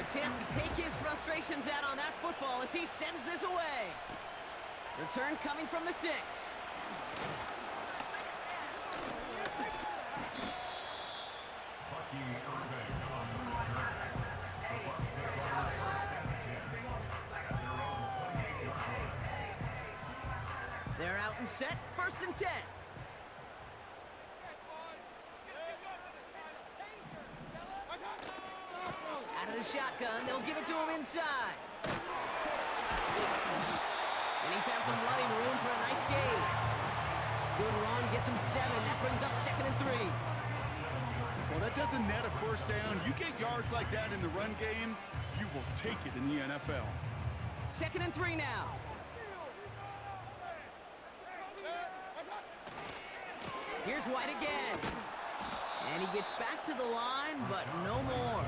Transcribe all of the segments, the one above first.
A chance to take his frustrations out on that football as he sends this away. Return coming from the 6. They're out and set, 1st and 10. Out of the shotgun, they'll give it to him inside. And he found some running room for a nice gain. Good run, gets him 7. That brings up 2nd and 3. Well, that doesn't net a first down. You get yards like that in the run game, you will take it in the NFL. 2nd and 3 now. Here's White again. And he gets back to the line, but no more.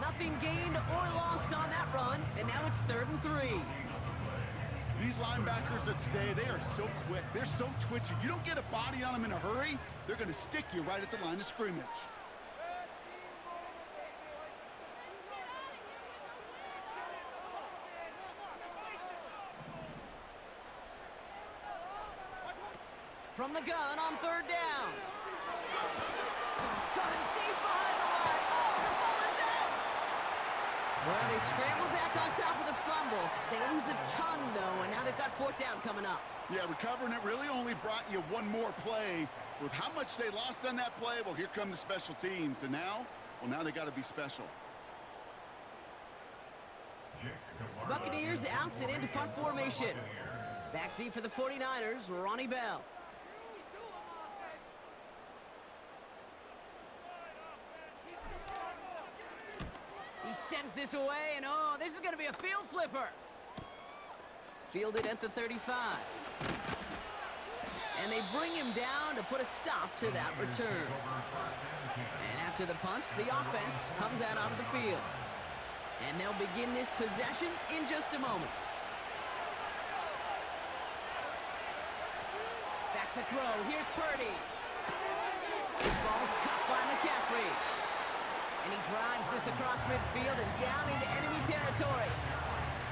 Nothing gained or lost on that run, and now it's 3rd and 3. These linebackers of today, they are so quick. They're so twitchy. You don't get a body on them in a hurry, they're going to stick you right at the line of scrimmage. From the gun on 3rd down. Got him deep behind the line. Oh, the ball is out! Well, they scramble back on top of the fumble. They lose a ton, though, and now they've got 4th down coming up. Yeah, recovering it really only brought you one more play. With how much they lost on that play, well, here come the special teams. And now, well, now they got to be special. Buccaneers out and into punt formation. Back deep for the 49ers, Ronnie Bell. He sends this away, and oh, this is going to be a field flipper. Fielded at the 35. And they bring him down to put a stop to that return. And after the punch, the offense comes out onto the field. And they'll begin this possession in just a moment. Back to throw. Here's Purdy. This ball's caught by McCaffrey. And he drives this across midfield and down into enemy territory.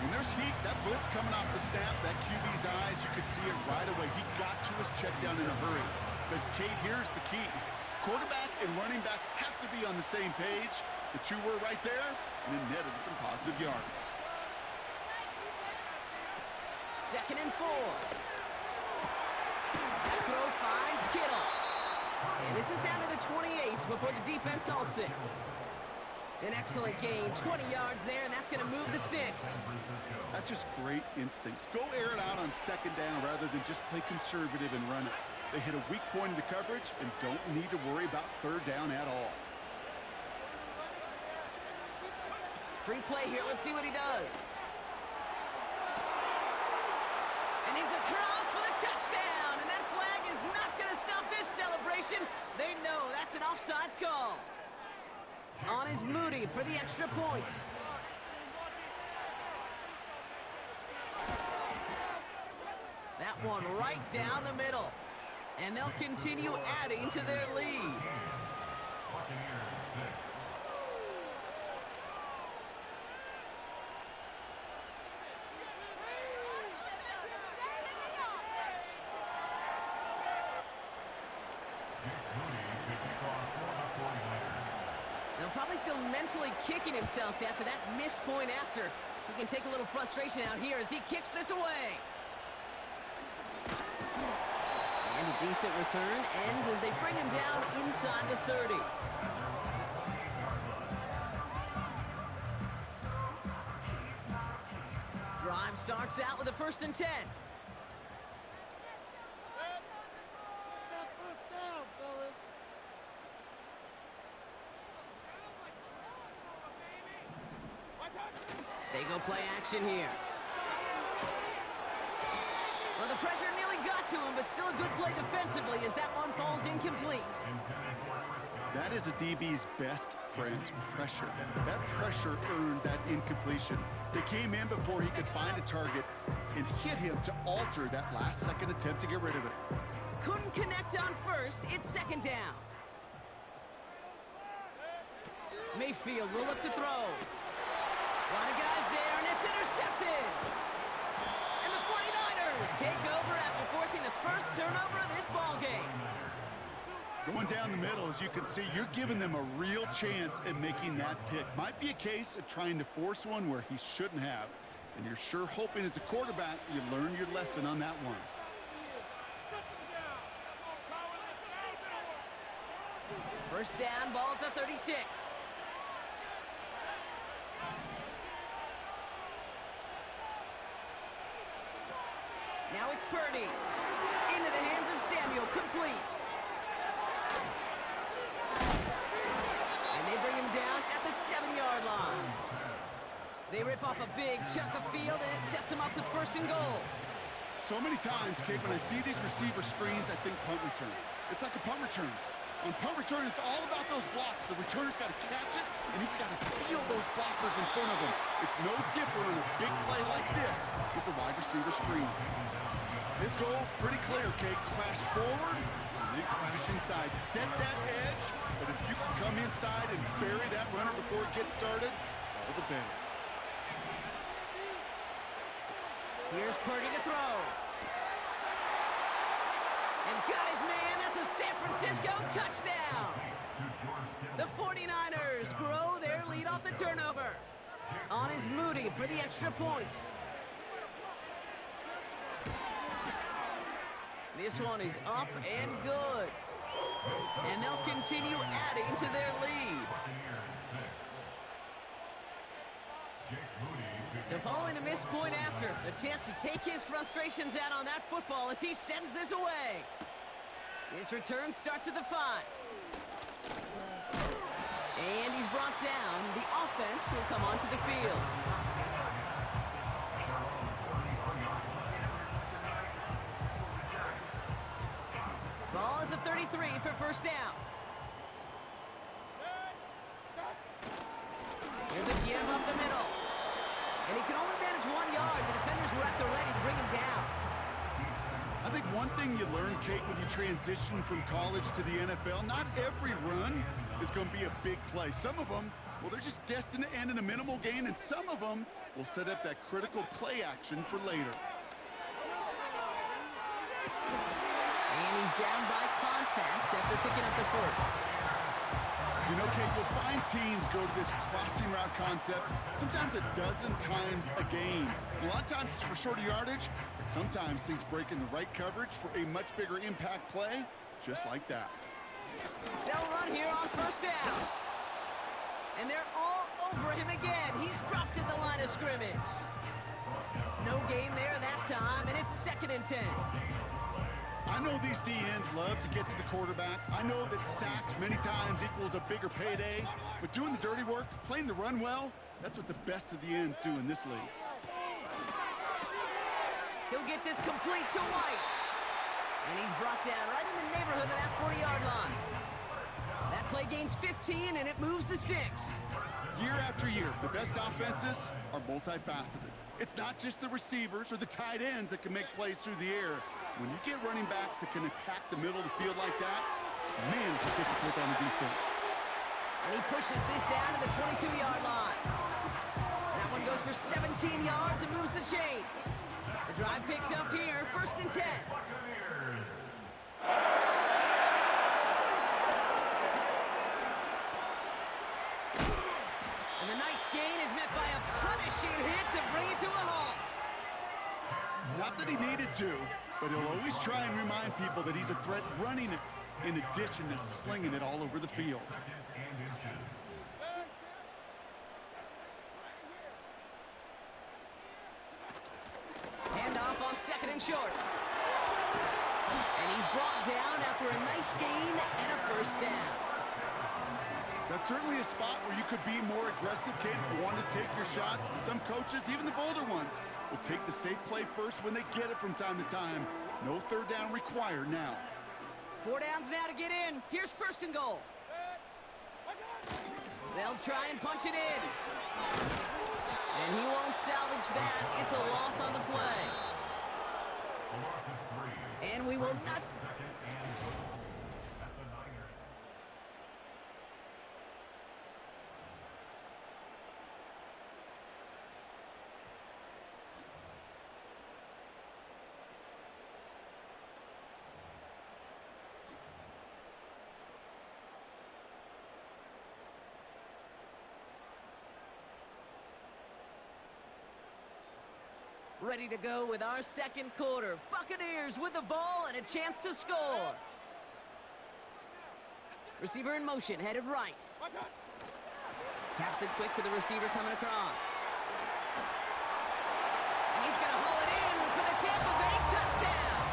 When there's heat, that blitz coming off the snap, that QB's eyes, you could see it right away. He got to his check down in a hurry. But, Kate, here's the key. Quarterback and running back have to be on the same page. The two were right there, and it netted some positive yards. 2nd and 4. That throw finds Kittle. And this is down to the 28 before the defense halts it. An excellent gain, 20 yards there, and that's going to move the sticks. That's just great instincts. Go air it out on 2nd down rather than just play conservative and run it. They hit a weak point in the coverage and don't need to worry about 3rd down at all. Free play here. Let's see what he does. And he's across for the touchdown. And that flag is not going to stop this celebration. They know that's an offsides call. On is Moody for the extra point. That one right down the middle. And they'll continue adding to their lead. They're probably still mentally kicking himself after that missed point after. He can take a little frustration out here as he kicks this away. And a decent return ends as they bring him down inside the 30. Drive starts out with a 1st and 10. They go play action here. Well, the pressure nearly got to him, but still a good play defensively as that one falls incomplete. That is a DB's best friend, pressure. That pressure earned that incompletion. They came in before he could find a target and hit him to alter that last-second attempt to get rid of it. Couldn't connect on 1st. It's 2nd down. Mayfield will look to throw. Line of guys there, and it's intercepted. And the 49ers take over after forcing the first turnover of this ball game. Going down the middle, as you can see, you're giving them a real chance at making that pick. Might be a case of trying to force one where he shouldn't have. And you're sure hoping as a quarterback you learn your lesson on that one. First down, ball at the 36. Now it's Purdy. Into the hands of Samuel, complete. And they bring him down at the 7-yard line. They rip off a big chunk of field, and it sets him up with first and goal. So many times, Kate, when I see these receiver screens, I think punt return. It's like a punt return. On punt return, it's all about those blocks. The returner's got to catch it, and he's got to feel those blockers in front of him. It's no different on a big play like this with the wide receiver screen. His goal's pretty clear, Kate. Crash forward, and then crash inside. Set that edge, but if you can come inside and bury that runner before it gets started, all the better. Here's Purdy to throw. And guys, man, that's a San Francisco touchdown. The 49ers grow their lead off the turnover. On is Moody for the extra point. This one is up and good. And they'll continue adding to their lead. So following the missed point after, a chance to take his frustrations out on that football as he sends this away. His return starts at the 5. And he's brought down. The offense will come onto the field. Ball at the 33 for first down. Here's a give up the middle. And he can only manage 1 yard. The defenders were at the ready to bring him down. I think one thing you learn, Kate, when you transition from college to the NFL, not every run is going to be a big play. Some of them, well, they're just destined to end in a minimal gain, and some of them will set up that critical play action for later. And he's down by contact after picking up the first. You know, Kate, you'll find teams go to this crossing route concept sometimes a dozen times a game. And a lot of times it's for shorter yardage, but sometimes things break in the right coverage for a much bigger impact play, just like that. They'll run here on first down. And they're all over him again. He's dropped at the line of scrimmage. No gain there that time, and it's 2nd and 10. I know these D-ends love to get to the quarterback. I know that sacks many times equals a bigger payday, but doing the dirty work, playing to run well, that's what the best of the ends do in this league. He'll get this complete to White. And he's brought down right in the neighborhood of that 40-yard line. That play gains 15, and it moves the sticks. Year after year, the best offenses are multifaceted. It's not just the receivers or the tight ends that can make plays through the air. When you get running backs that can attack the middle of the field like that, man, it's difficult on the defense. And he pushes this down to the 22-yard line. That one goes for 17 yards and moves the chains. The drive picks up here, 1st and 10. And the nice gain is met by a punishing hit to bring it to a halt. Not that he needed to, but he'll always try and remind people that he's a threat running it, in addition to slinging it all over the field. Handoff on 2nd and short. And he's brought down after a nice gain and a first down. That's certainly a spot where you could be more aggressive, Kate, if you want to take your shots. But some coaches, even the bolder ones, will take the safe play first when they get it from time to time. No 3rd down required now. 4 downs now to get in. Here's 1st and goal. They'll try and punch it in. And he won't salvage that. It's a loss on the play. And we will not... Ready to go with our second quarter. Buccaneers with the ball and a chance to score. Receiver in motion, headed right. Taps it quick to the receiver coming across. And he's going to haul it in for the Tampa Bay touchdown.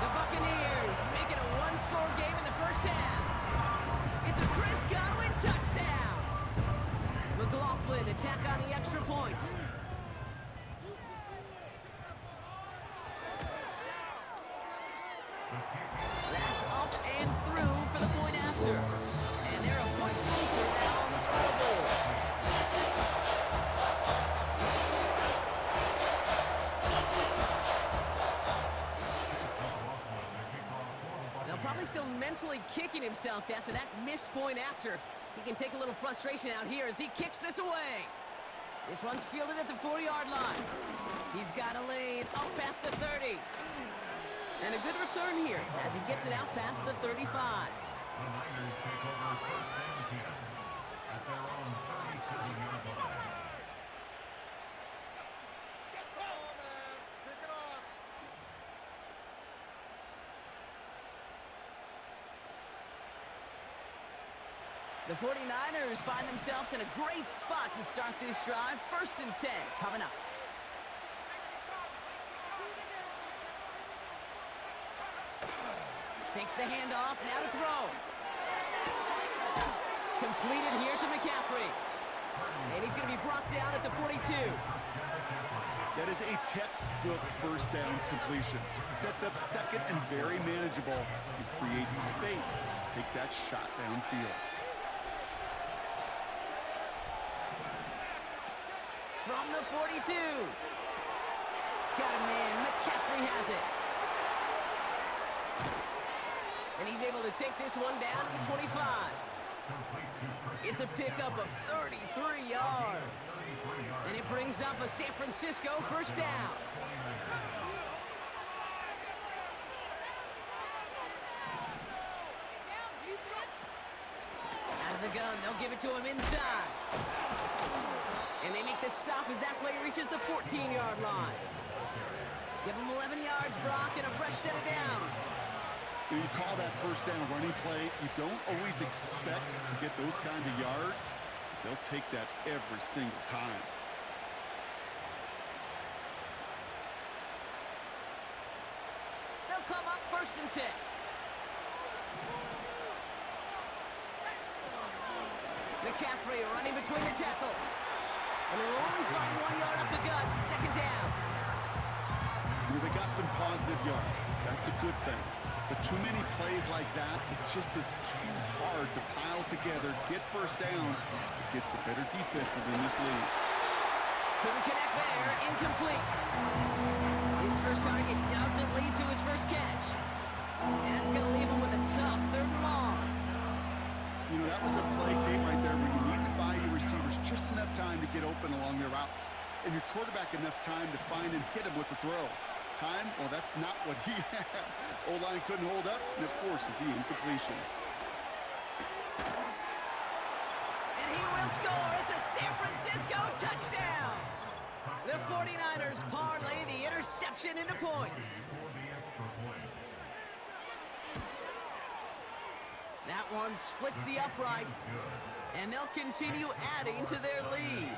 The Buccaneers make it a one-score game in the first half. It's a Chris Godwin touchdown. McLaughlin attack on the extra point. That's up and through for the point after. And they're a point closer now on the scoreboard. Now probably still mentally kicking himself after that missed point after. He can take a little frustration out here as he kicks this away. This one's fielded at the 40-yard line. He's got a lane up past the 30. And a good return here as he gets it out past the 35. The Niners take over first and 10 at their own 37-yard line. The 49ers find themselves in a great spot to start this drive. First and 10 coming up. Takes the handoff, now to throw. Completed here to McCaffrey. And he's going to be brought down at the 42. That is a textbook first down completion. Sets up second and very manageable and creates space to take that shot downfield. From the 42. Got a man, McCaffrey has it. And he's able to take this one down to the 25. It's a pickup of 33 yards. And it brings up a San Francisco first down. Out of the gun, they'll give it to him inside. And they make the stop as that play reaches the 14-yard line. Give him 11 yards, Brock, and a fresh set of downs. When you call that first down running play, you don't always expect to get those kind of yards. They'll take that every single time. They'll come up first and 10. McCaffrey running between the tackles. And they'll only find 1 yard up the gut. Second down. They got some positive yards. That's a good thing. But too many plays like that, it just is too hard to pile together, get first downs. It gets the better defenses in this league. Couldn't connect there. Incomplete. His first target doesn't lead to his first catch. And that's going to leave him with a tough third and long. You know, that was a play game right there where you need to buy your receivers just enough time to get open along their routes. And your quarterback enough time to find and hit him with the throw. Time? Well, that's not what he had. O-line couldn't hold up, and it forces the incompletion. And he will score. It's a San Francisco touchdown. The 49ers parlay the interception into points. That one splits the uprights, and they'll continue adding to their lead.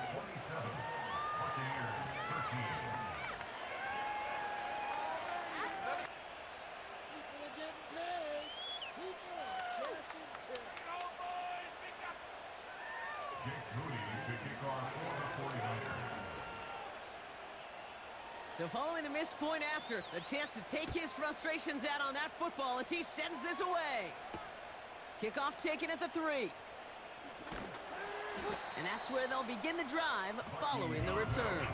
So following the missed point after, a chance to take his frustrations out on that football as he sends this away. Kickoff taken at the 3. And that's where they'll begin the drive following the return.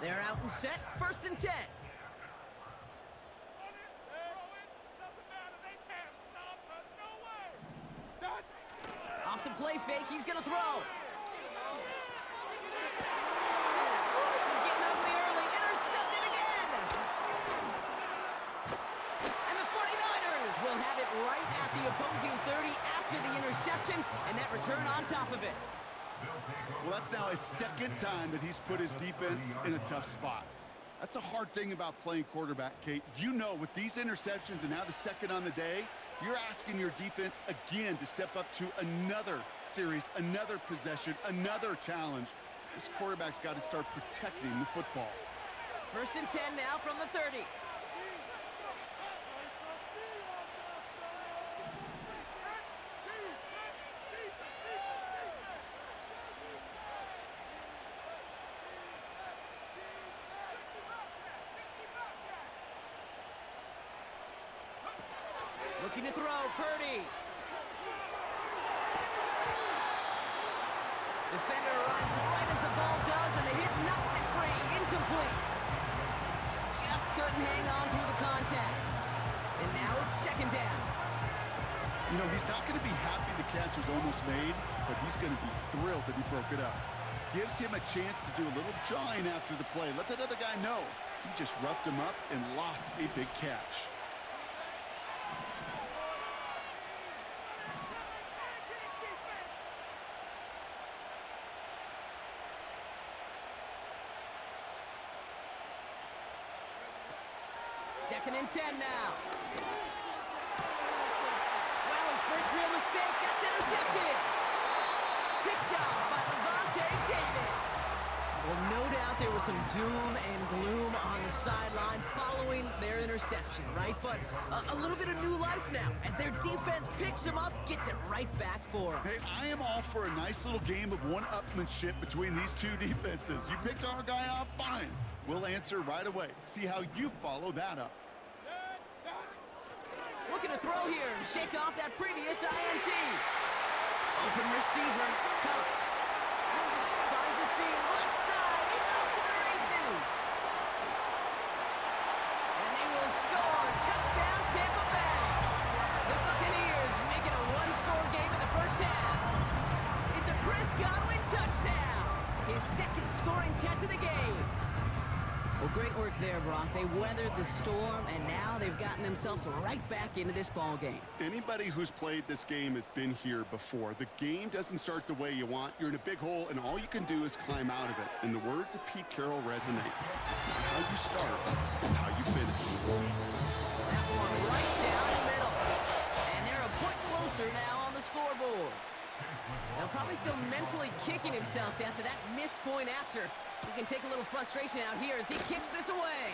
They're out and set, first and 10. Off the play fake, he's gonna throw. Oh, this is getting ugly early. have it right at the opposing 30 after the interception, and that return on top of it. Well, that's now his second time that he's put his defense in a tough spot. That's a hard thing about playing quarterback, Kate. You know, with these interceptions and now the second on the day, you're asking your defense again to step up to another series, another possession, another challenge. This quarterback's got to start protecting the football. 1st and 10 now from the 30. Looking to throw, Purdy. Defender arrives right as the ball does, and the hit knocks it free. Incomplete. Just couldn't hang on through the contact. And now it's 2nd down. You know, he's not going to be happy the catch was almost made, but he's going to be thrilled that he broke it up. Gives him a chance to do a little jawing after the play. Let that other guy know. He just roughed him up and lost a big catch. Second and 10 now. Well, his first real mistake, that's intercepted. Picked off by Levante David. Well, no doubt there was some doom and gloom on the sideline following their interception, right? But a little bit of new life now as their defense picks him up, gets it right back for him. Hey, I am all for a nice little game of one-upmanship between these two defenses. You picked our guy off, fine. We'll answer right away. See how you follow that up. Looking to throw here and shake off that previous INT. Open receiver, caught. Finds a seam, left side, he's off to the races. And they will score. Touchdown, Tampa Bay. The Buccaneers make it a one-score game in the first half. It's a Chris Godwin touchdown. His 2nd scoring catch of the game. Well, great work there, Brock. They weathered the storm, and now they've gotten themselves right back into this ball game. Anybody who's played this game has been here before. The game doesn't start the way you want. You're in a big hole, and all you can do is climb out of it. And the words of Pete Carroll resonate. It's not how you start, it's how you finish. That one right down the middle. And they're a point closer now on the scoreboard. Now, probably still mentally kicking himself after that missed point after. He can take a little frustration out here as he kicks this away.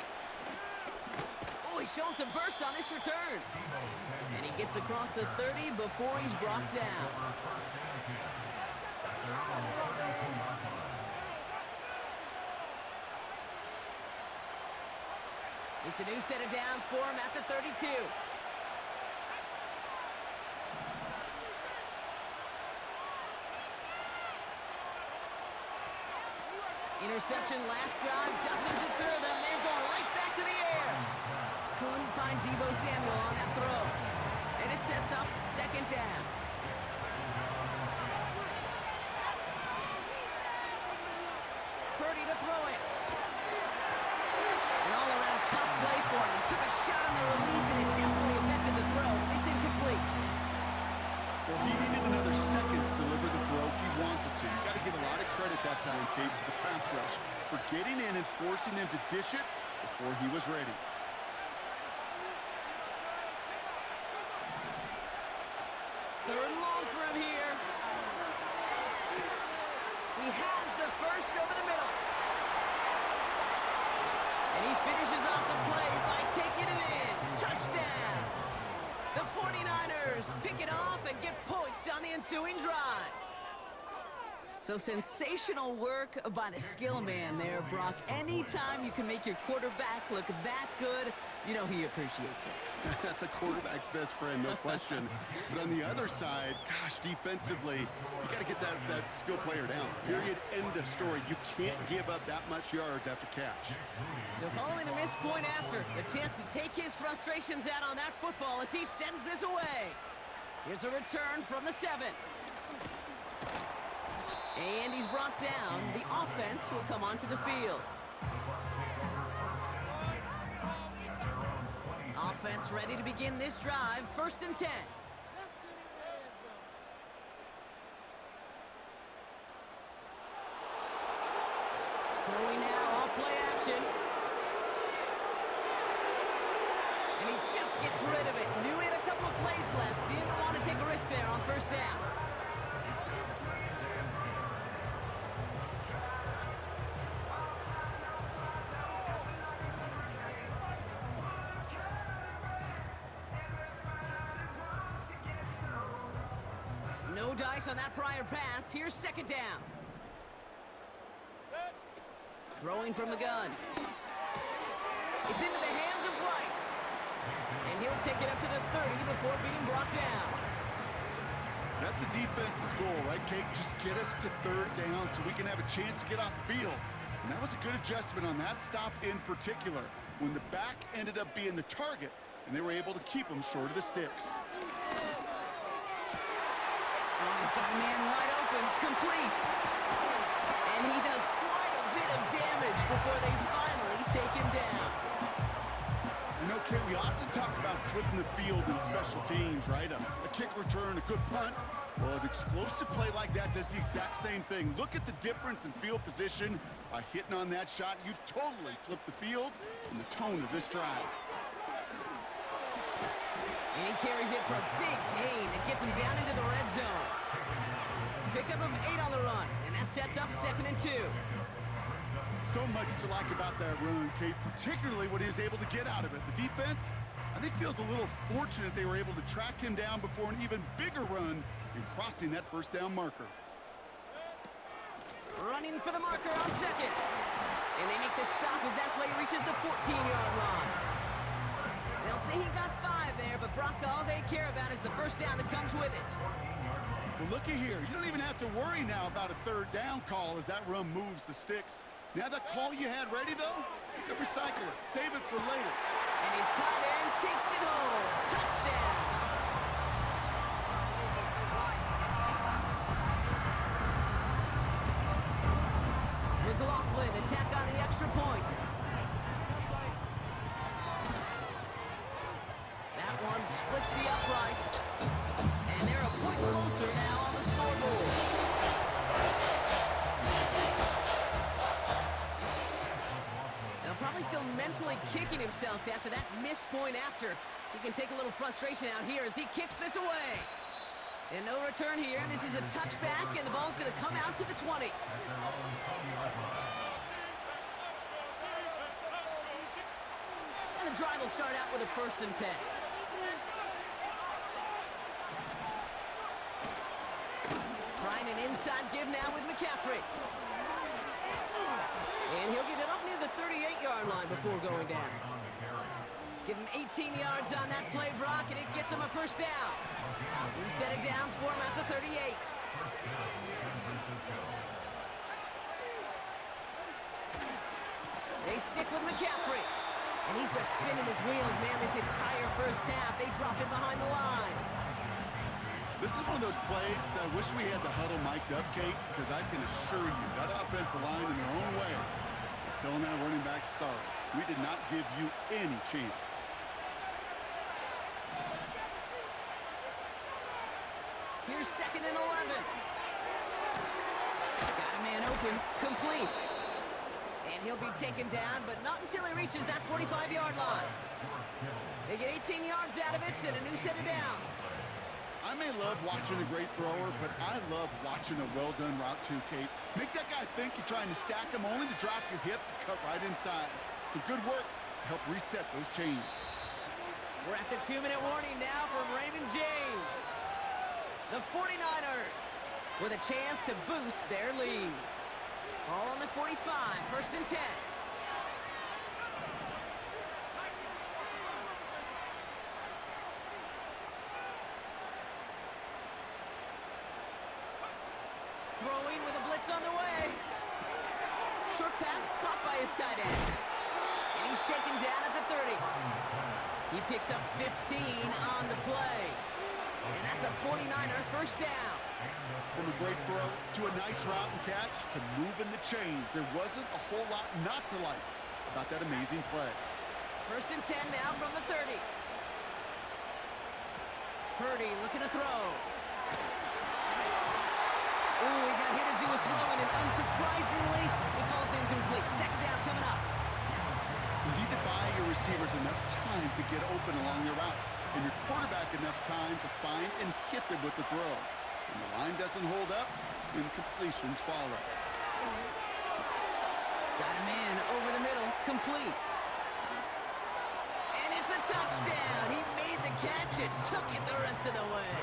Oh, he's showing some burst on this return. And he gets across the 30 before he's brought down. It's a new set of downs for him at the 32. Interception last drive doesn't deter them. They're going right back to the air. Couldn't find Deebo Samuel on that throw. And it sets up 2nd down. Purdy to throw it. An all-around tough play for him. He took a shot on the release, and it definitely affected the throw. It's incomplete. Well, he needed another second to deliver the throw he wanted to. You got to give a lot of credit that time, Kate, to the pass rush for getting in and forcing him to dish it before he was ready. Third and long for him here. He has the first over the middle. And he finishes off the play by taking it in. Touchdown. The 49ers pick it off and get points on the ensuing drive. So sensational work by the skill man there, Brock. Anytime you can make your quarterback look that good, you know he appreciates it. That's a quarterback's best friend, no question. But on the other side, gosh, defensively, you got to get that skill player down. Period, end of story. You can't give up that much yards after catch. So following the missed point after, a chance to take his frustrations out on that football as he sends this away. Here's a return from the 7. And he's brought down. The offense will come onto the field. Offense Gets ready to begin this drive, 1st and 10. Throwing now, off play action. And he just gets rid of it. Knew he had a couple of plays left. Didn't want to take a risk there on 1st down. No dice on that prior pass. Here's 2nd down. Throwing from the gun. It's into the hands of Wright. And he'll take it up to the 30 before being brought down. That's a defense's goal, right, Kate? Just get us to 3rd down so we can have a chance to get off the field. And that was a good adjustment on that stop in particular, when the back ended up being the target, and they were able to keep him short of the sticks. Oh, he's got a man wide open, complete. And he does quite a bit of damage before they finally take him down. You know, Kate, we often talk about flipping the field in special teams, right? A kick return, a good punt. Well, an explosive play like that does the exact same thing. Look at the difference in field position. By hitting on that shot, you've totally flipped the field and the tone of this drive. And he carries it for a big gain that gets him down into the red zone. Pickup of 8 on the run, and that sets up 2nd and 2. So much to like about that run, Kate, particularly what he was able to get out of it. The defense, I think, feels a little fortunate they were able to track him down before an even bigger run in crossing that 1st down marker. Running for the marker on 2nd. And they make the stop as that play reaches the 14-yard line. They'll say he got 5 there, but Brock, all they care about is the 1st down that comes with it. Well, looky here. You don't even have to worry now about a 3rd down call as that run moves the sticks. Now that call you had ready, though, you can recycle it. Save it for later. And his tight end takes it home. Touchdown. McLaughlin attack on the extra point. That one splits the uprights. And they're a point closer now on the scoreboard. Now probably still mentally kicking himself after that missed point after. He can take a little frustration out here as he kicks this away. And no return here. This is a touchback, and the ball's going to come out to the 20. And the drive will start out with a 1st and 10. Trying an inside give now with McCaffrey. And he'll get it up near the 38-yard line before going down. Give him 18 yards on that play, Brock, and it gets him a 1st down. New set of downs for him at the 38. They stick with McCaffrey. And he's just spinning his wheels, man, this entire 1st half. They drop him behind the line. This is one of those plays that I wish we had the huddle mic'd up, Kate, because I can assure you that offensive line in their own way is telling that running back, sorry, we did not give you any chance. Here's 2nd and 11. Got a man open, complete. And he'll be taken down, but not until he reaches that 45-yard line. They get 18 yards out of it and a new set of downs. I may love watching a great thrower, but I love watching a well-done route too, Kate. Make that guy think you're trying to stack him, only to drop your hips and cut right inside. Some good work to help reset those chains. We're at the 2-minute warning now from Raymond James. The 49ers with a chance to boost their lead. All on the 45, 1st and 10. Throwing with a blitz on the way. Short pass caught by his tight end. And he's taken down at the 30. He picks up 15 on the play. And that's a 49er 1st down. From a great throw to a nice route and catch to moving the chains. There wasn't a whole lot not to like about that amazing play. 1st and 10 now from the 30. Purdy looking to throw. Ooh, he got hit as he was throwing, and unsurprisingly, it falls incomplete. Second down coming up. You need to buy your receivers enough time to get open along your route, and your quarterback enough time to find and hit them with the throw. When the line doesn't hold up, incompletions follow. Got a man over the middle, complete. And it's a touchdown. He made the catch and took it the rest of the way.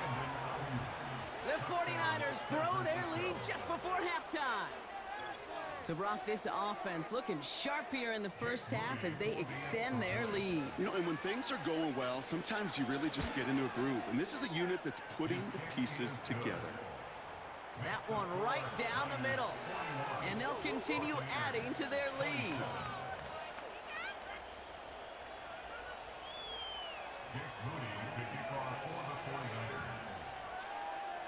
The 49ers grow their lead just before halftime. So, Brock, this offense looking sharp here in the first half as they extend their lead. You know, and when things are going well, sometimes you really just get into a groove. And this is a unit that's putting the pieces together. That one right down the middle. And they'll continue adding to their lead.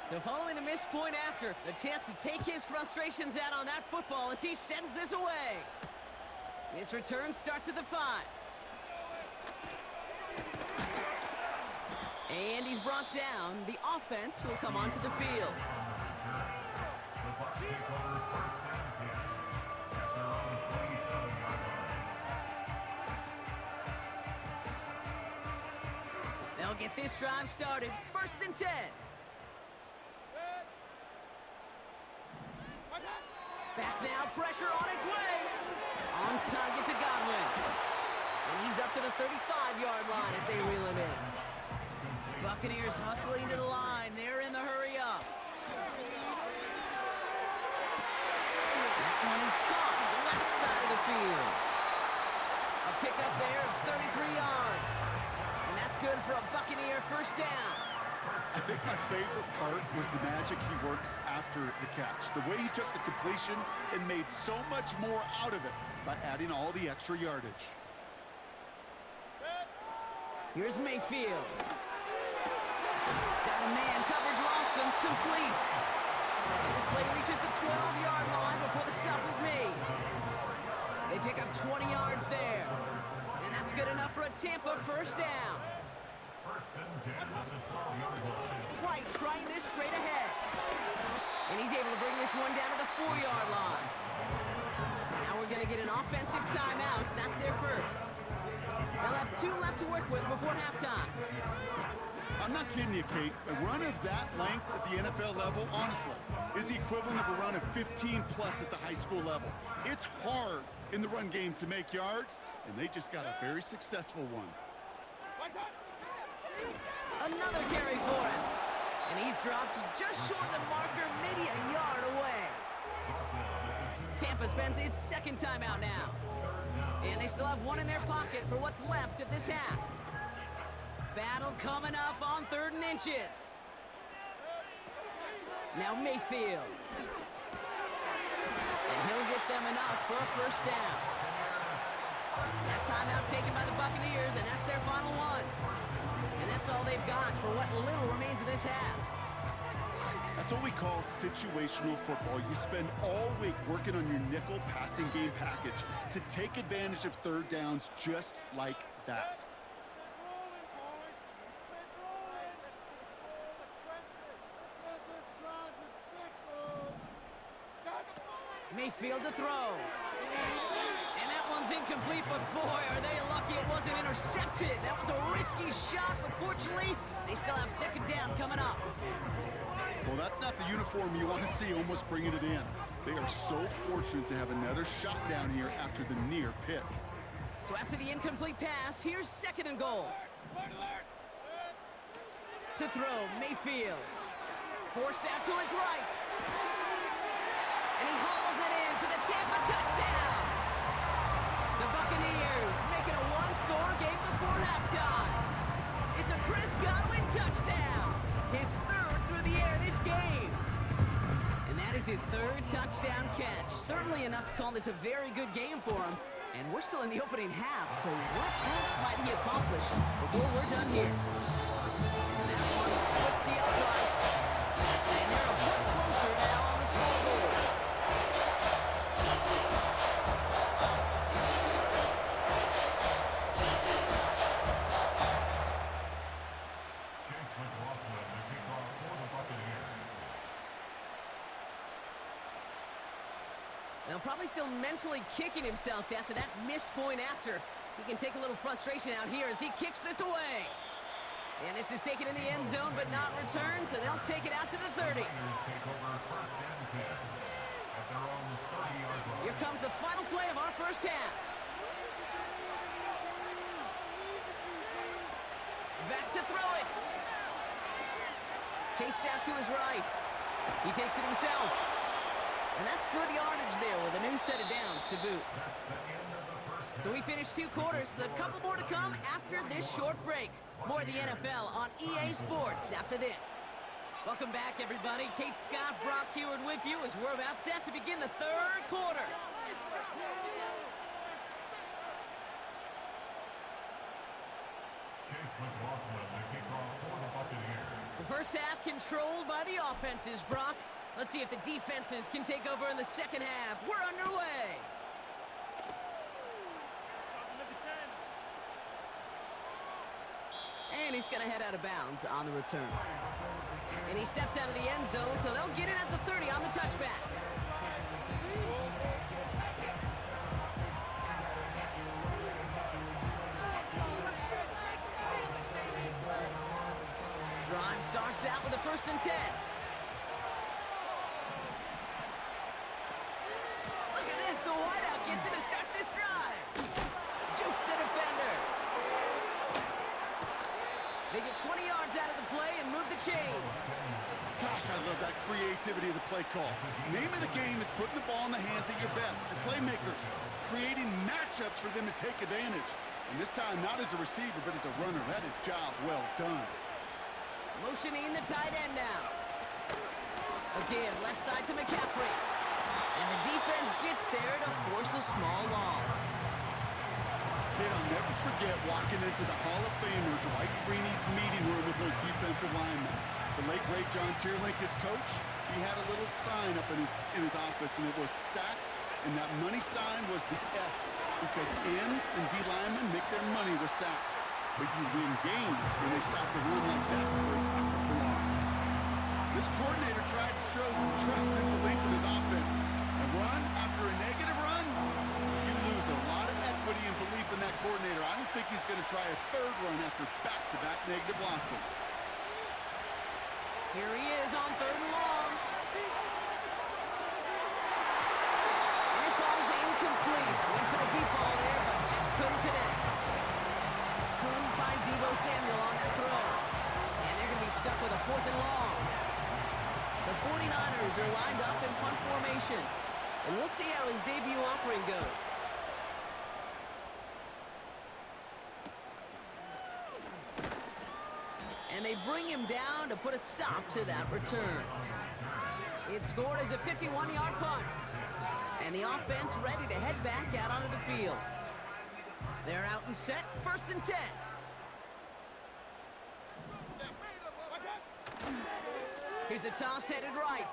So following the missed point after, the chance to take his frustrations out on that football as he sends this away. His return starts at the 5. And he's brought down. The offense will come onto the field. They'll get this drive started. 1st and 10. Back now, pressure on its way. On target to Godwin. And he's up to the 35-yard line as they reel him in. Buccaneers hustling to the line. They're in the hurry up. That one is caught left side of the field. A pickup there of 33 yards. And that's good for a Buccaneer first down. I think my favorite part was the magic he worked after the catch. The way he took the completion and made so much more out of it by adding all the extra yardage. Here's Mayfield. Got a man, coverage lost him, complete. And this play reaches the 12-yard line before the stop is made. They pick up 20 yards there. And that's good enough for a Tampa first down. White trying this straight ahead. And he's able to bring this one down to the 4-yard line. Now we're going to get an offensive timeout. That's their first. They'll have 2 left to work with before halftime. I'm not kidding you, Kate. A run of that length at the NFL level, honestly, is the equivalent of a run of 15-plus at the high school level. It's hard in the run game to make yards, and they just got a very successful one. Another carry for him. And he's dropped just short of the marker, maybe a yard away. Tampa spends its second timeout now. And they still have one in their pocket for what's left of this half. Battle coming up on 3rd and inches. Now Mayfield. And he'll get them enough for a first down. That timeout taken by the Buccaneers, and that's their final one. And that's all they've got for what little remains of this half. That's what we call situational football. You spend all week working on your nickel passing game package to take advantage of 3rd downs just like that. Mayfield to throw. And that one's incomplete, but boy, are they lucky it wasn't intercepted. That was a risky shot, but fortunately, they still have 2nd down coming up. Well, that's not the uniform you want to see almost bringing it in. They are so fortunate to have another shot down here after the near pick. So after the incomplete pass, here's 2nd and goal. To throw, Mayfield. Forced out to his right. And he hauls it in for the Tampa touchdown. The Buccaneers making a 1-score game before halftime. It's a Chris Godwin touchdown. His 3rd through the air this game. And that is his 3rd touchdown catch. Certainly enough to call this a very good game for him. And we're still in the opening half, so what else might he accomplish before we're done here? That one splits the uprights. And they're a point closer now on the scoreboard. Now probably still mentally kicking himself after that missed point after. He can take a little frustration out here as he kicks this away. And this is taken in the end zone but not returned, so they'll take it out to the 30. Here comes the final play of our first half. Back to throw it. Chased out to his right. He takes it himself. And that's good yardage there with a new set of downs to boot. So we finished 2 quarters. A couple more to come after this short break. More of the NFL on EA Sports after this. Welcome back, everybody. Kate Scott, Brock Heward with you as we're about set to begin the 3rd quarter. The first half controlled by the offenses, Brock. Let's see if the defenses can take over in the second half. We're underway. And he's going to head out of bounds on the return. And he steps out of the end zone, so they'll get in at the 30 on the touchback. Drive starts out with a 1st and 10. Look at this, the wideout gets it to start this drive. Juke the defender. They get 20 yards out of the play and move the chains. Gosh, I love that creativity of the play call. Name of the game is putting the ball in the hands of your best, your playmakers, creating matchups for them to take advantage. And this time, not as a receiver, but as a runner. That is job well done. Motioning the tight end now. Again, left side to McCaffrey. And the defense gets there to force a small loss. Kid, I'll never forget walking into the Hall of Famer Dwight Freeney's meeting room with those defensive linemen. The late, great John Tierlink, his coach, he had a little sign up in his office, and it was sacks, and that money sign was the S, because ends and D linemen make their money with sacks. But you win games when they stop the run like that for a tackle for loss. This coordinator tried to show some trust and belief in his offense. A run after a negative run, you lose a lot of equity and belief in that coordinator. I don't think he's going to try a 3rd run after back-to-back negative losses. Here he is on 3rd and long. And it falls incomplete. Went for the deep ball there, but just couldn't connect. Couldn't find Deebo Samuel on that throw. And they're going to be stuck with a 4th and long. The 49ers are lined up in punt formation. And we'll see how his debut offering goes. And they bring him down to put a stop to that return. It's scored as a 51-yard punt. And the offense ready to head back out onto the field. They're out and set, 1st and 10. Here's a toss headed right.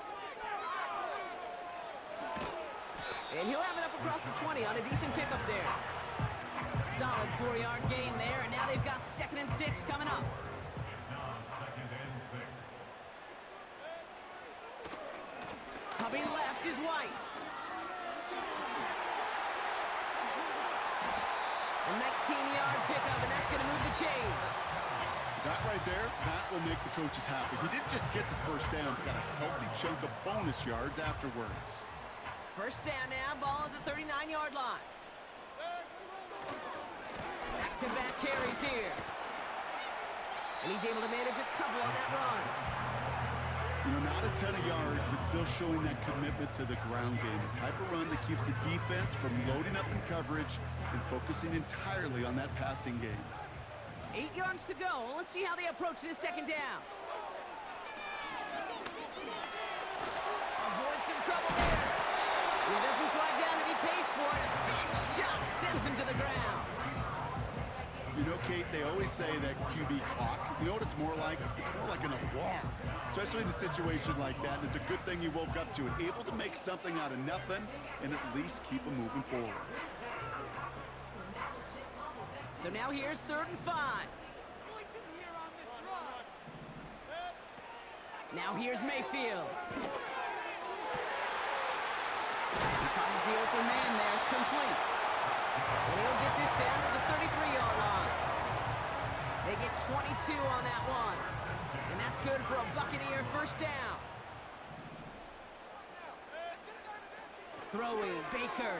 And he'll have it up across the 20 on a decent pickup there. Solid 4-yard gain there, and now they've got 2nd and 6 coming up. Coming left is White. A 19-yard pickup, and that's going to move the chains. That right there, that will make the coaches happy. He didn't just get the 1st down, but got a healthy chunk of bonus yards afterwards. 1st down now, ball at the 39-yard line. Back-to-back carries here. And he's able to manage a couple on that run. You know, not a ton of yards, but still showing that commitment to the ground game. The type of run that keeps the defense from loading up in coverage and focusing entirely on that passing game. 8 yards to go. Let's see how they approach this 2nd down. Avoid some trouble there. He doesn't slide down and he pays for it. A big shot sends him to the ground. You know, Kate, they always say that QB clock, you know what it's more like? It's more like an alarm, especially in a situation like that. And it's a good thing you woke up to it, able to make something out of nothing and at least keep them moving forward. So now here's 3rd and 5. Now here's Mayfield. He finds the open man there, complete. And he'll get this down to the 33-yard line. They get 22 on that one. And that's good for a Buccaneer first down. Throwing, Baker.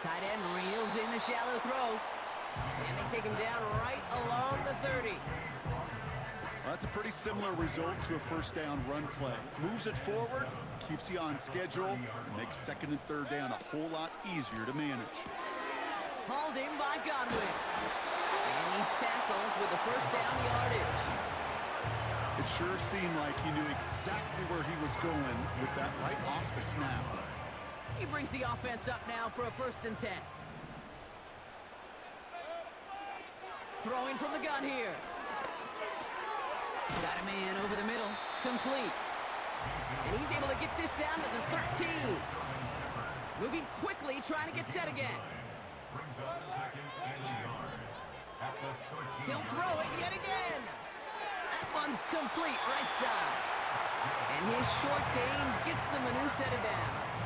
Tight end reels in the shallow throw. And they take him down right along the 30. Well, that's a pretty similar result to a first down run play. Moves it forward, keeps you on schedule, and makes second and third down a whole lot easier to manage. Hauled in by Godwin. And he's tackled with the first down yardage. It sure seemed like he knew exactly where he was going with that right off the snap. He brings the offense up now for a 1st and 10. Throwing from the gun here. Got a man over the middle. Complete. And he's able to get this down to the 13. Moving quickly, trying to get set again. He'll throw it yet again. That one's complete right side. And his short gain gets them a new set of downs.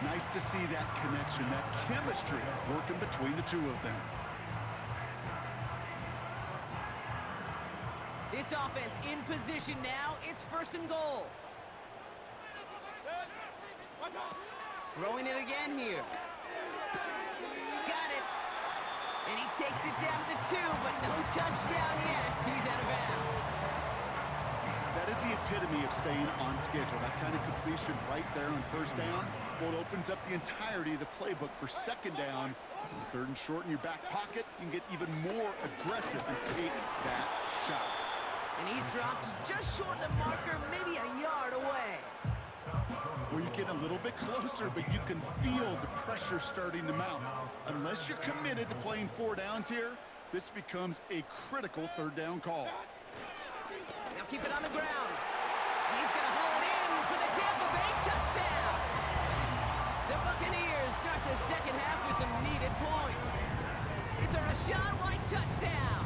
Nice to see that connection, that chemistry working between the two of them. This offense in position now. It's 1st and goal. Throwing it again here. Got it. And he takes it down to the 2, but no touchdown yet. He's out of bounds. That is the epitome of staying on schedule. That kind of completion right there on first down. Well, it opens up the entirety of the playbook for second down. 3rd and short in your back pocket. You can get even more aggressive and take that shot. And he's dropped just short of the marker, maybe a yard away. Well, you get a little bit closer, but you can feel the pressure starting to mount. Unless you're committed to playing 4 downs here, this becomes a critical 3rd down call. Now keep it on the ground. And he's going to haul it in for the Tampa Bay touchdown. The Buccaneers start the second half with some needed points. It's a Rachaad White touchdown.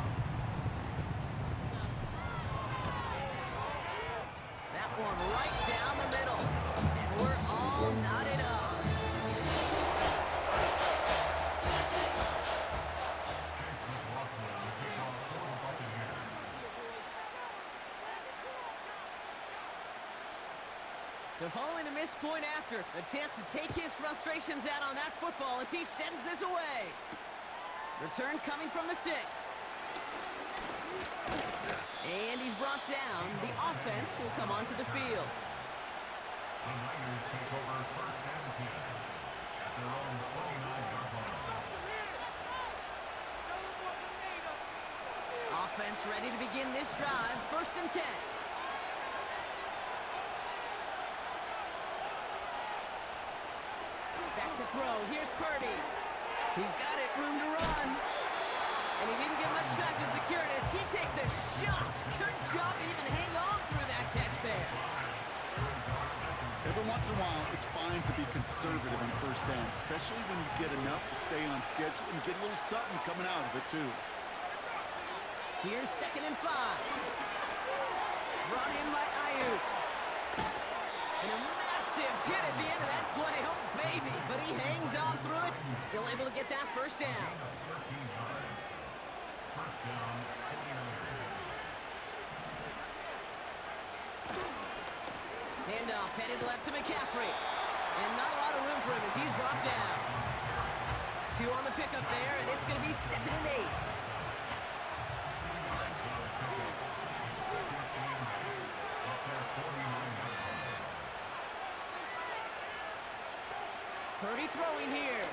That one right down the middle. And we're all knotted up. So following the missed point after, a chance to take his frustrations out on that football as he sends this away. Return coming from the 6. And he's brought down. The offense will come onto the field. The Niners take over 1st and 10 at their own 29-yard line. Offense ready to begin this drive. 1st and 10. Back to throw. Here's Purdy. He's got it. Room to run. And he didn't get much time to secure it as he takes a shot. Good job to even hang on through that catch there. Every once in a while, it's fine to be conservative on first down, especially when you get enough to stay on schedule and get a little something coming out of it, too. Here's 2nd and 5. Brought in by Ayuk. And a massive hit at the end of that play. Oh, baby. But he hangs on through it. Still able to get that first down. Handoff headed left to McCaffrey. And not a lot of room for him as he's brought down. 2 on the pickup there, and it's going to be 2nd and 8. Purdy throwing here.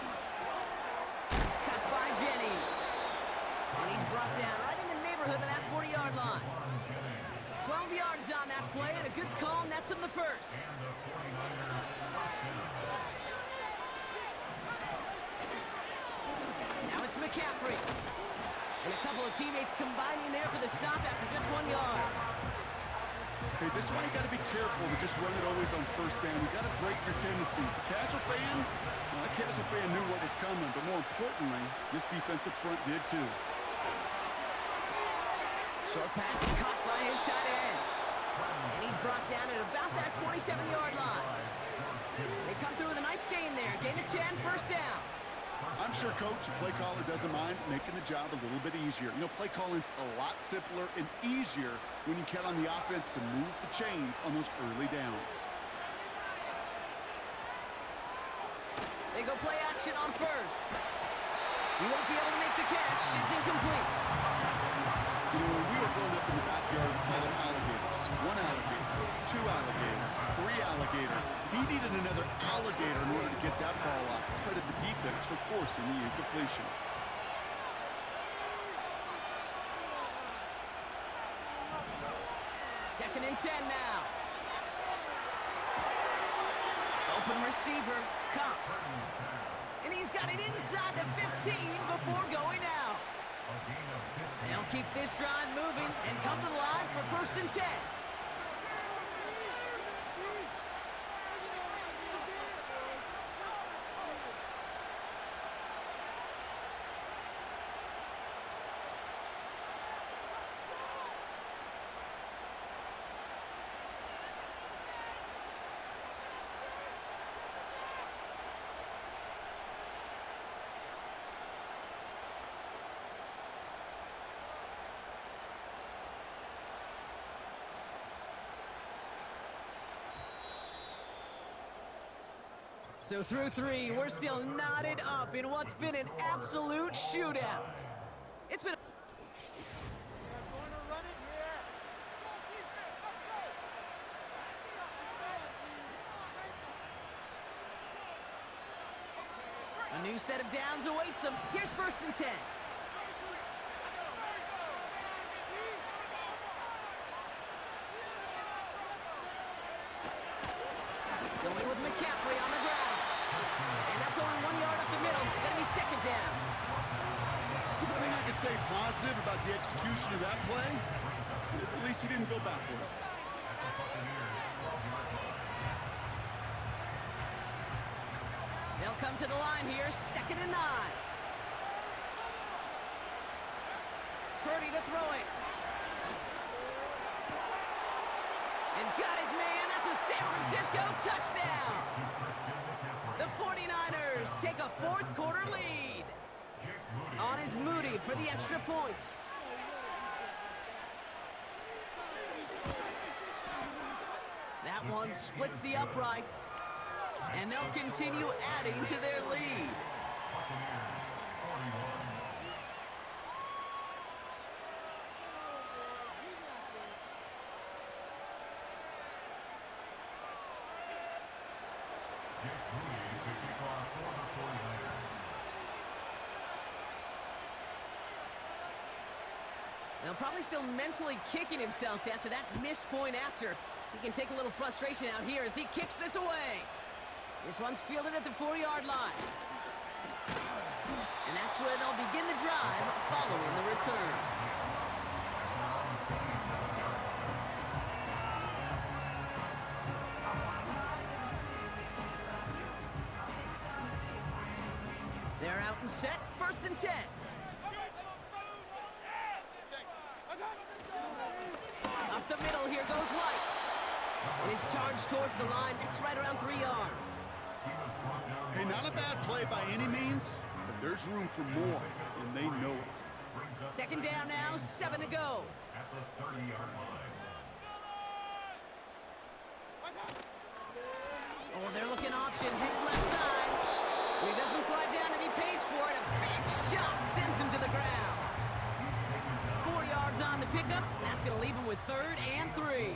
Cut by Jennings. And he's brought down right in the neighborhood of that 40-yard line. 12 yards on that play, and a good call nets him the first. Now it's McCaffrey. And a couple of teammates combining there for the stop after just 1 yard. Okay, this one you got to be careful to just run it always on first down. You got to break your tendencies. The casual fan, well, that casual fan knew what was coming, but more importantly, this defensive front did too. Short pass caught by his tight end. And he's brought down at about that 27-yard line. They come through with a nice gain there. Gain of 10, first down. I'm sure, Coach, the play caller doesn't mind making the job a little bit easier. You know, play calling's a lot simpler and easier when you count on the offense to move the chains on those early downs. They go play action on first. He won't be able to make the catch. It's incomplete. You know, when we were growing up in the backyard, we called them alligators. One alligator, two alligator, three alligator. He needed another alligator in order to get that ball off. Credit the defense for forcing the incompletion. Second and 10 now. Open receiver, caught. And he's got it inside the 15 before going out. They'll keep this drive moving and come to the line for first and 10. So through three, we're still knotted up in what's been an absolute shootout. It's been a new set of downs awaits him. Here's first and 10. Going with McCaffrey on the ground. And that's only 1 yard up the middle. Gonna be second down. One thing I could say positive about the execution of that play is at least he didn't go backwards. They'll come to the line here, second and 9. Purdy to throw it. And got his man. That's a San Francisco touchdown. The 49ers take a fourth quarter lead. On is Moody for the extra point. That one splits the uprights. And they'll continue adding to their lead. Now probably still mentally kicking himself after that missed point after. He can take a little frustration out here as he kicks this away. This one's fielded at the 4-yard line. And that's where they'll begin the drive following the return. They're out and set, first and 10. Up the middle, here goes White. And he's charged towards the line. It's right around 3 yards. Hey, not a bad play by any means, but there's room for more, and they know it. Second down now, 7 to go. At the 30-yard line. Oh, they're looking option, headed left side. And he doesn't slide down, and he pays for it. A big shot sends him to the ground. 4 yards on the pickup. That's going to leave him with 3rd and 3.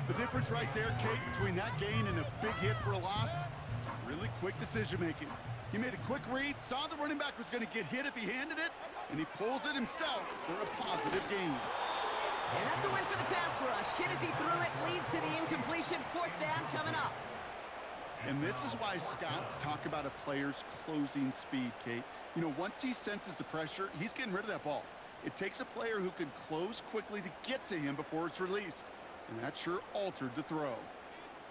The difference right there, Kate, between that gain and a big hit for a loss is really quick decision-making. He made a quick read, saw the running back was going to get hit if he handed it, and he pulls it himself for a positive gain. And that's a win for the pass rush. Hit as he threw it, leads to the incompletion. 4th down coming up. And this is why scouts talk about a player's closing speed, Kate. You know, once he senses the pressure, he's getting rid of that ball. It takes a player who can close quickly to get to him before it's released. And that sure altered the throw.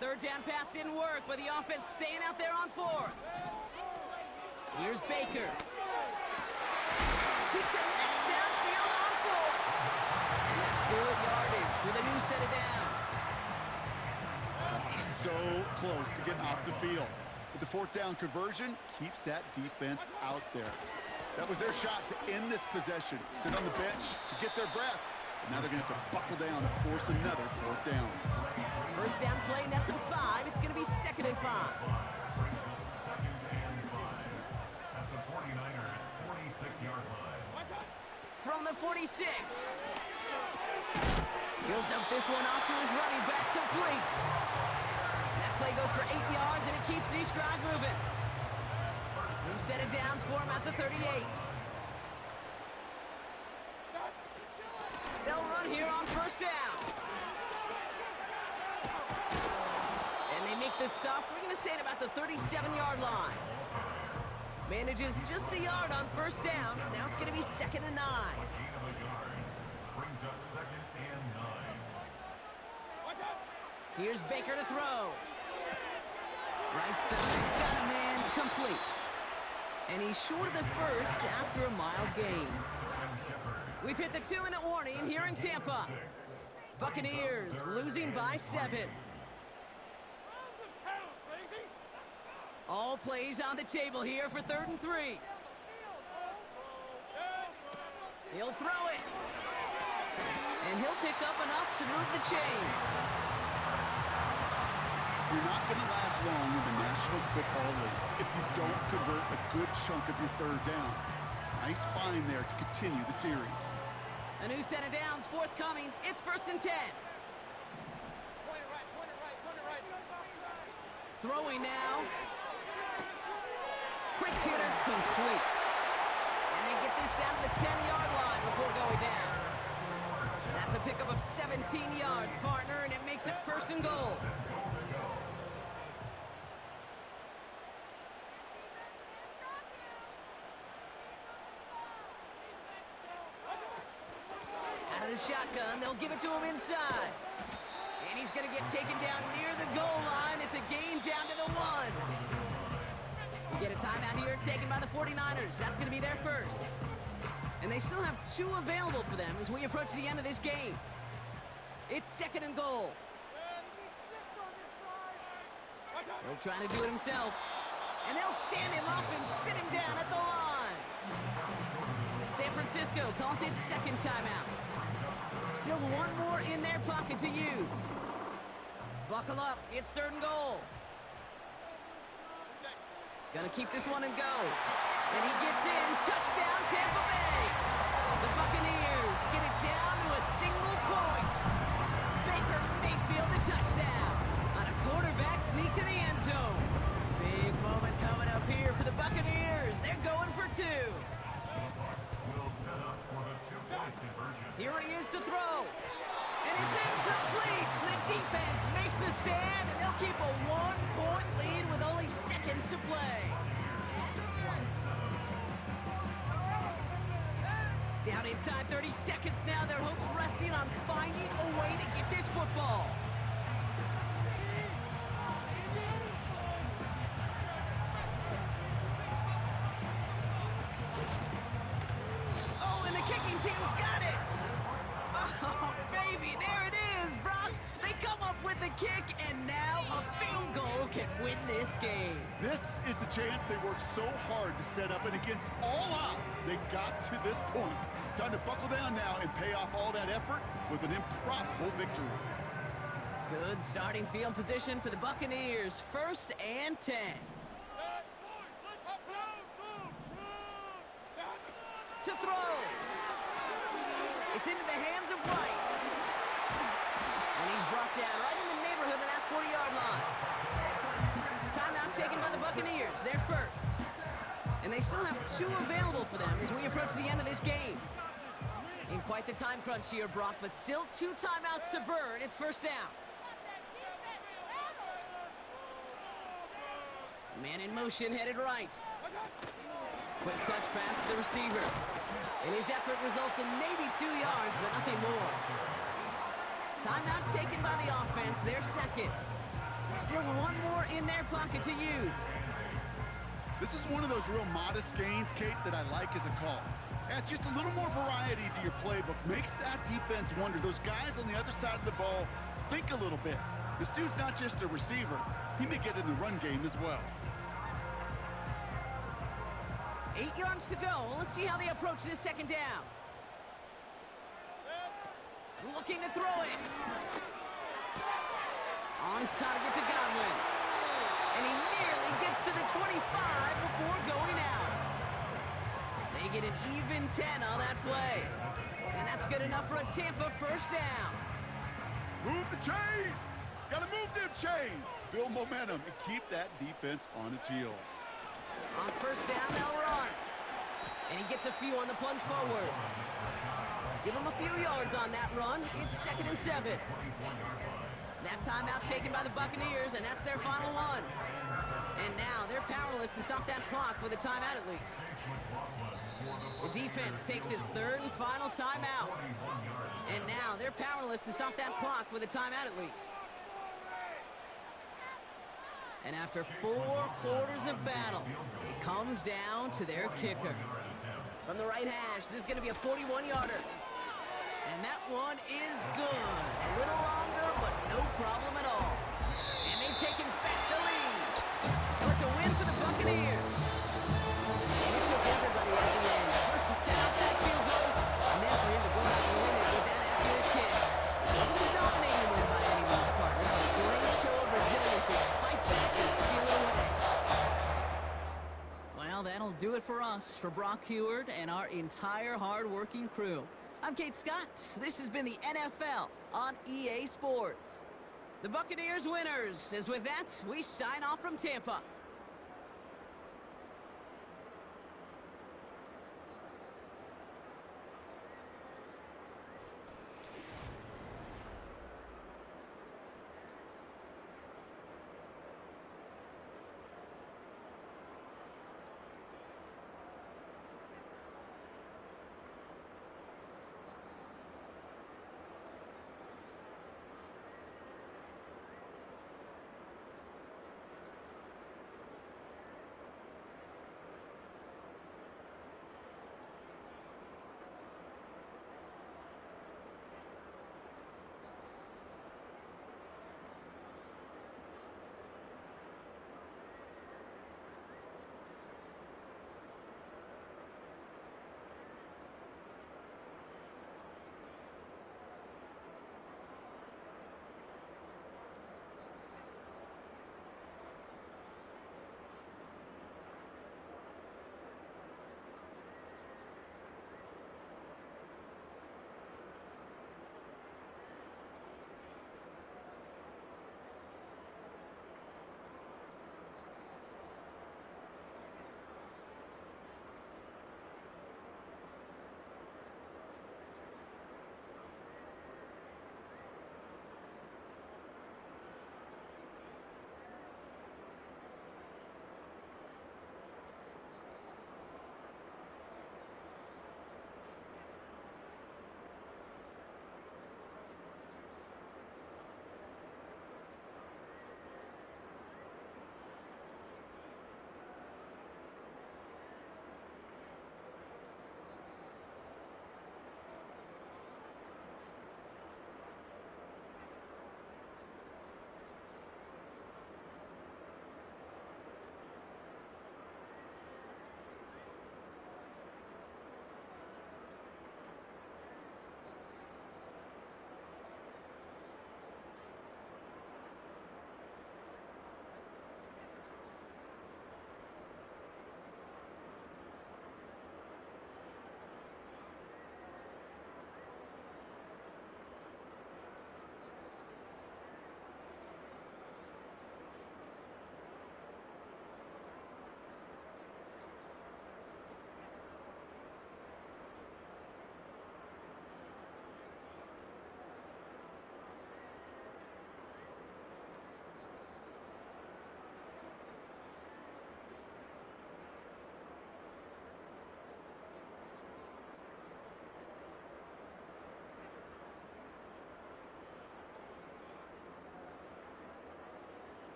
3rd down pass didn't work, but the offense staying out there on 4th. Here's Baker. He connects downfield on 4th. And that's good yardage with a new set of downs. So so close to getting off the field. But the fourth down conversion keeps that defense out there. That was their shot to end this possession, to sit on the bench, to get their breath. And now they're going to have to buckle down and force another fourth down. First down play, nets them 5. It's going to be 2nd and 5. At the 49ers, 46-yard line. From the 46. He'll dump this one off to his running back, complete. That play goes for 8 yards, and it keeps these drive moving. New set of downs for him at the 38. They'll run here on first down. And they make the stop. We're going to say it about the 37-yard line. Manages just a yard on first down. Now it's going to be 2nd and 9. Brings up 2nd and 9. Here's Baker to throw. Right side, got him in, complete. And he's short of the first after a mild gain. We've hit the 2-minute warning here in Tampa. Buccaneers losing by 7. All plays on the table here for 3rd and 3. He'll throw it. And he'll pick up enough to move the chains. You're not going to last long in the National Football League if you don't convert a good chunk of your third downs. Nice find there to continue the series. A new set of downs forthcoming. It's 1st and 10. Throwing now. Quick hitter complete. And they get this down to the 10-yard line before going down. That's a pickup of 17 yards, partner, and it makes it 1st and goal. Out of the shotgun, they'll give it to him inside. And he's going to get taken down near the goal line. It's a gain down to the 1. We get a timeout here taken by the 49ers. That's going to be their first. And they still have 2 available for them as we approach the end of this game. It's 2nd and goal. He'll try to do it himself. And they'll stand him up and sit him down at the line. San Francisco calls it 2nd timeout. Still 1 more in their pocket to use. Buckle up, it's 3rd and goal. Gonna keep this one and go. And he gets in, touchdown Tampa Bay. The Buccaneers get it down to a single point. Baker Mayfield the touchdown on a quarterback sneak to the end zone. Big moment coming up here for the Buccaneers. They're going for 2. The Bucs will set up for the 2-point conversion. Here he is to throw. And it's incomplete. The defense makes a stand, and they'll keep a 1-point lead with only seconds to play. Down inside 30 seconds now. Their hopes resting on finding a way to get this football. Oh, and the kicking team's got it. Oh, baby, there it is, Brock. They come up with the kick, and now a field goal can win this game. This is the chance they worked so hard to set up, and against all odds, they got to this point. Time to buckle down now and pay off all that effort with an improbable victory. Good starting field position for the Buccaneers. 1st and 10. To throw. It's into the hands of White. And he's brought down right in the neighborhood of that 40-yard line. Timeout taken by the Buccaneers. They're first. And they still have 2 available for them as we approach the end of this game. In quite the time crunch here, Brock, but still 2 timeouts to burn. It's 1st down. Man in motion, headed right. Quick touch pass to the receiver. And his effort results in maybe 2 yards, but nothing more. Timeout taken by the offense, their second. Still 1 more in their pocket to use. This is one of those real modest gains, Kate, that I like as a call. It's just a little more variety to your playbook. Makes that defense wonder. Those guys on the other side of the ball think a little bit. This dude's not just a receiver. He may get in the run game as well. 8 yards to go. Let's see how they approach this second down. Looking to throw it. On target to Godwin. And he nearly gets to the 25 before going out. They get an even 10 on that play. And that's good enough for a Tampa first down. Move the chains! Gotta move them chains! Build momentum and keep that defense on its heels. On first down, they'll run. And he gets a few on the plunge forward. Give him a few yards on that run. It's 2nd and 7. That timeout taken by the Buccaneers, and that's their final one. And now they're powerless to stop that clock with a timeout at least. The defense takes its 3rd and final timeout. And now they're powerless to stop that clock with a timeout at least. And after 4 quarters of battle, it comes down to their kicker. From the right hash, this is going to be a 41-yarder. And that one is good. A little longer, but no problem at all. And they've taken back the lead. So it's a win for the Buccaneers. And it took everybody at the end. First to set up that field goal, and then for him to go out and win it with that accurate kick. It wasn't a dominating win by anyone's partner, but a great show of resilience and fight back and steal it away. Well, that'll do it for us, for Brock Heward and our entire hard-working crew. I'm Kate Scott. This has been the NFL on EA Sports. The Buccaneers winners, as with that, we sign off from Tampa.